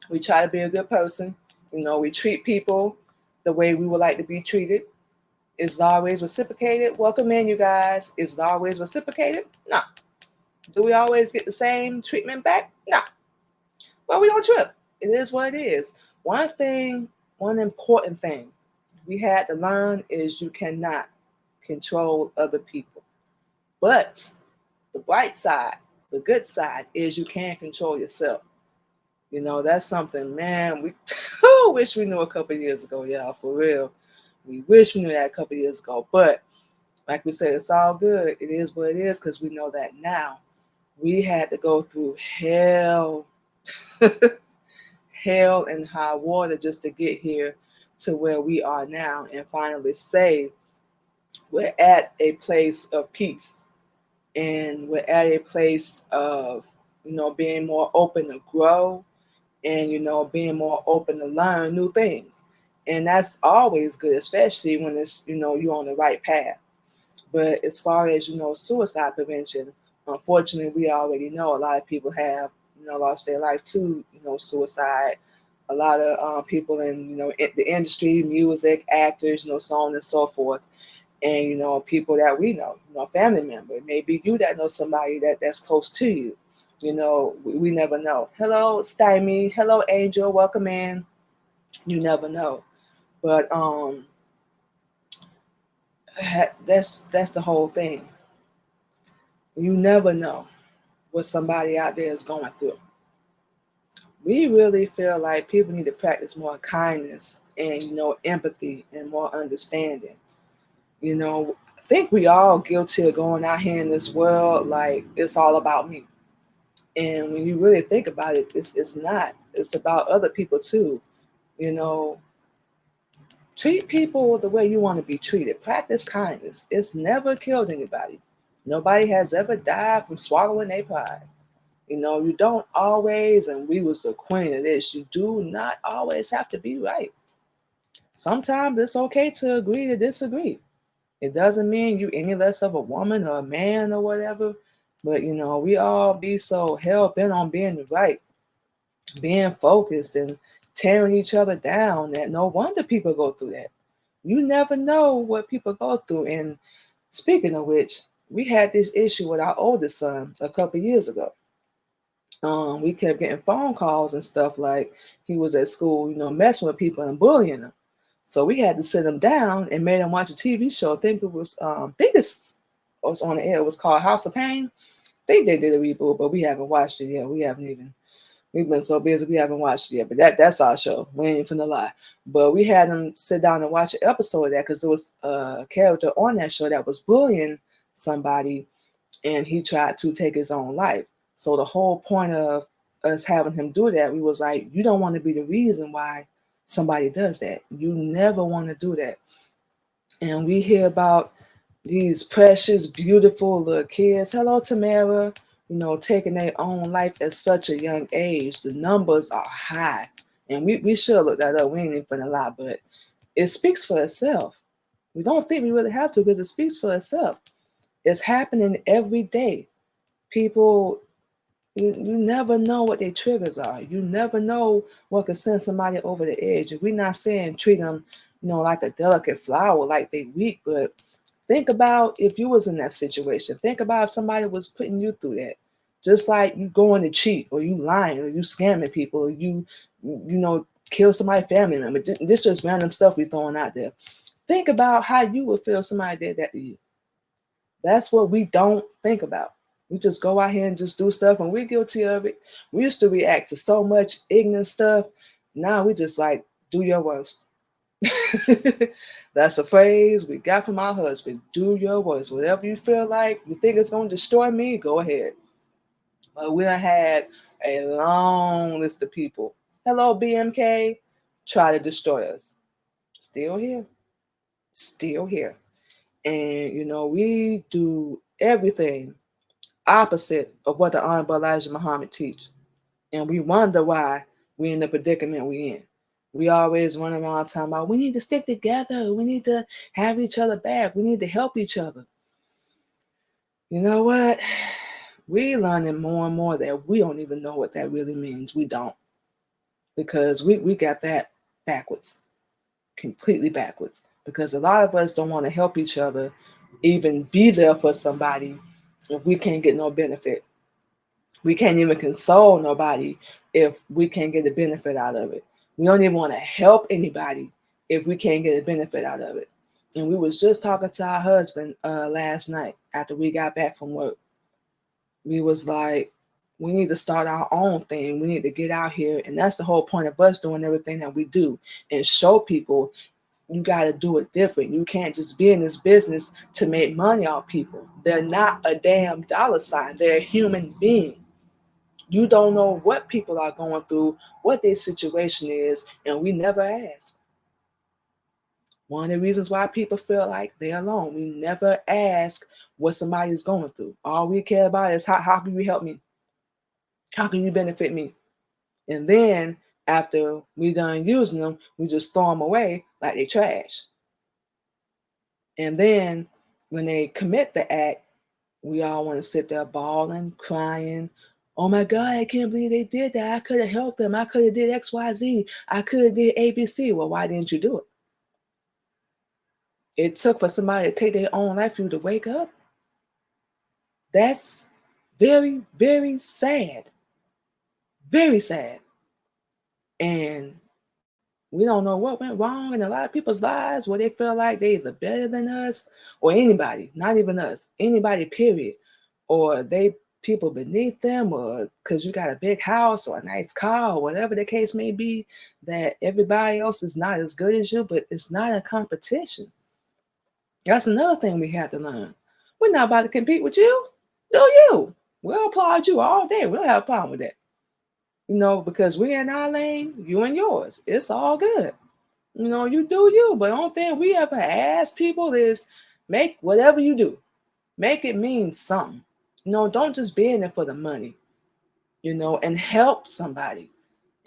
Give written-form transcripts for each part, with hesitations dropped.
We try to be a good person. We treat people the way we would like to be treated. Is it always reciprocated? Welcome in, you guys. Is it always reciprocated? No. Do we always get the same treatment back? No. Well, we don't trip. It is what it is. One thing, one important thing we had to learn is you cannot control other people. But the bright side, the good side is you can control yourself. That's something, man, we wish we knew a couple years ago, y'all, for real. We wish we knew that a couple years ago. But like we said, it's all good. It is what it is because we know that now. We had to go through hell, hell and high water just to get here to where we are now and finally say we're at a place of peace and we're at a place of, being more open to grow and, being more open to learn new things. And that's always good, especially when it's, you're on the right path. But as far as, suicide prevention, unfortunately, we already know a lot of people have, lost their life to, suicide. A lot of people in, the industry, music, actors, so on and so forth. And, people that we know, family member. Maybe you that know somebody that's close to you. We never know. Hello, Stymie. Hello, Angel. Welcome in. You never know. But that's the whole thing. You never know what somebody out there is going through. We really feel like people need to practice more kindness and empathy and more understanding. I think we all guilty of going out here in this world like it's all about me. And when you really think about it, it's not. It's about other people too. You know, treat people the way you want to be treated. Practice kindness. It's never killed anybody. Nobody has ever died from swallowing their pride. You don't always, and we was the queen of this, you do not always have to be right. Sometimes it's okay to agree to disagree. It doesn't mean you any less of a woman or a man or whatever. But we all be so hell bent on being right, being focused and tearing each other down that no wonder people go through that. You never know what people go through. And speaking of which, we had this issue with our oldest son a couple years ago. We kept getting phone calls and stuff like he was at school, messing with people and bullying them. So we had to sit him down and made him watch a TV show. I think this was on the air. It was called House of Pain. I think they did a reboot, but we haven't watched it yet. We've been so busy we haven't watched it yet. But that's our show. We ain't finna lie. But we had him sit down and watch an episode of that because there was a character on that show that was bullying somebody, and he tried to take his own life. So the whole point of us having him do that, we was like, you don't want to be the reason why somebody does that. You never want to do that. And we hear about these precious, beautiful little kids. Hello, Tamara. Taking their own life at such a young age. The numbers are high. And we should look that up. We ain't even finna lie, but it speaks for itself. We don't think we really have to because it speaks for itself. It's happening every day. People, you never know what their triggers are. You never know what could send somebody over the edge. We're not saying treat them, like a delicate flower, like they weak, but think about if you was in that situation. Think about if somebody was putting you through that. Just like you going to cheat or you lying or you scamming people or kill somebody's family member. This just random stuff we throwing out there. Think about how you would feel if somebody did that to you. That's what we don't think about. We just go out here and just do stuff, and we're guilty of it. We used to react to so much ignorant stuff. Now we just like, do your worst. That's a phrase we got from our husband. Do your worst. Whatever you feel like, you think it's going to destroy me, go ahead. But we done had a long list of people. Hello, BMK. Try to destroy us. Still here. Still here. And, we do everything opposite of what the Honorable Elijah Muhammad teach. And we wonder why we in the predicament we in. We always run around talking about we need to stick together. We need to have each other back. We need to help each other. You know what? We learning more and more that we don't even know what that really means. We don't. because we got that backwards, completely backwards. Because a lot of us don't want to help each other, even be there for somebody if we can't get no benefit. We can't even console nobody if we can't get a benefit out of it. We don't even want to help anybody if we can't get a benefit out of it. And we was just talking to our husband last night after we got back from work. We was like, we need to start our own thing. We need to get out here. And that's the whole point of us doing everything that we do, and show people you got to do it different. You can't just be in this business to make money off people. They're not a damn dollar sign. They're a human being. You don't know what people are going through, what their situation is, and we never ask. One of the reasons why people feel like they're alone, we never ask what somebody is going through. All we care about is how can you help me? How can you benefit me? And then after we done using them, we just throw them away like they trash. And then when they commit the act, we all want to sit there bawling, crying. Oh my God, I can't believe they did that. I could have helped them. I could have did XYZ. I could have did ABC. Well, why didn't you do it? It took for somebody to take their own life for you to wake up. That's very, very sad. Very sad. And we don't know what went wrong in a lot of people's lives where they feel like they're either better than us or anybody, not even us, anybody, period. Or they people beneath them, or because you got a big house or a nice car or whatever the case may be, that everybody else is not as good as you, but it's not a competition. That's another thing we have to learn. We're not about to compete with you. Do you? We'll applaud you all day. We don't have a problem with that. Because we're in our lane, you in yours. It's all good. You do you. But the only thing we ever ask people is make whatever you do, make it mean something. Don't just be in it for the money, and help somebody.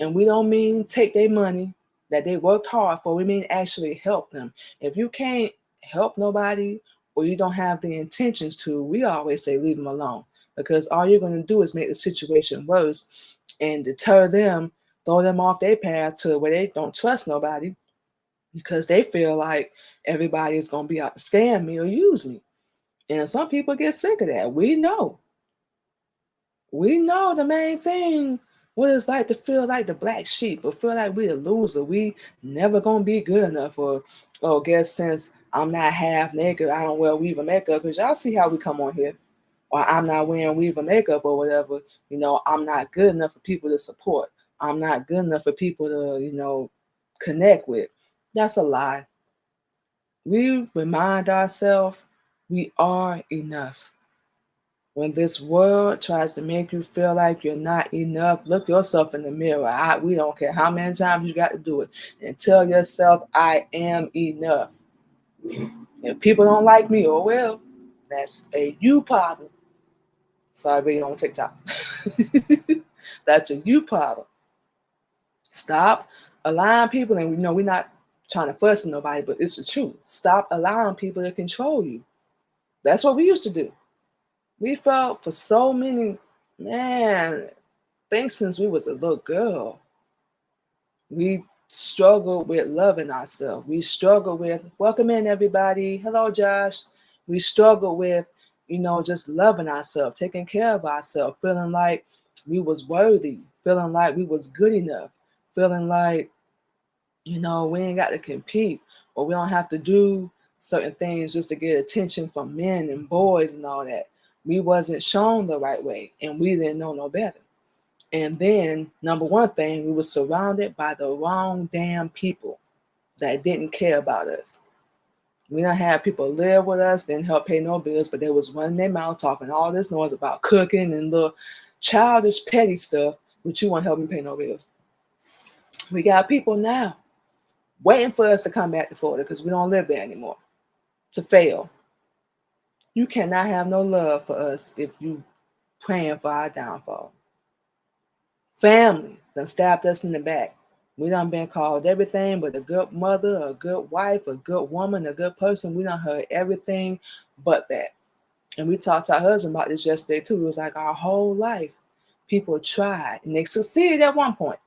And we don't mean take their money that they worked hard for. We mean actually help them. If you can't help nobody or you don't have the intentions to, we always say leave them alone, because all you're going to do is make the situation worse and deter them, throw them off their path to where they don't trust nobody because they feel like everybody is going to be out to scam me or use me. And some people get sick of that. We know the main thing, what it's like to feel like the black sheep or feel like we a loser. We never gonna be good enough. Or guess since I'm not half naked, I don't wear weave or makeup. Because y'all see how we come on here. Or I'm not wearing weave or makeup or whatever. I'm not good enough for people to support. I'm not good enough for people to, connect with. That's a lie. We remind ourselves we are enough. When this world tries to make you feel like you're not enough, look yourself in the mirror. We don't care how many times you got to do it. And tell yourself, I am enough. If people don't like me, oh well, that's a you problem. Sorry, being on TikTok. That's a you problem. Stop allowing people, and we're not trying to fuss at nobody, but it's the truth. Stop allowing people to control you. That's what we used to do. We felt for so many, things since we was a little girl. We struggled with loving ourselves. We struggled with, welcome in everybody. Hello, Josh. We struggled with, just loving ourselves, taking care of ourselves, feeling like we was worthy, feeling like we was good enough, feeling like, we ain't got to compete or we don't have to do certain things just to get attention from men and boys and all that. We wasn't shown the right way and we didn't know no better. And then, number one thing, we were surrounded by the wrong damn people that didn't care about us. We don't have people live with us, didn't help pay no bills, but they was running their mouth talking all this noise about cooking and little childish petty stuff, but you won't help me pay no bills. We got people now waiting for us to come back to Florida because we don't live there anymore, to fail. You cannot have no love for us if you praying for our downfall. Family done stabbed us in the back. We done been called everything but a good mother, a good wife, a good woman, a good person. We done heard everything but that. And we talked to our husband about this yesterday too. It was like our whole life, people tried and they succeeded at one point.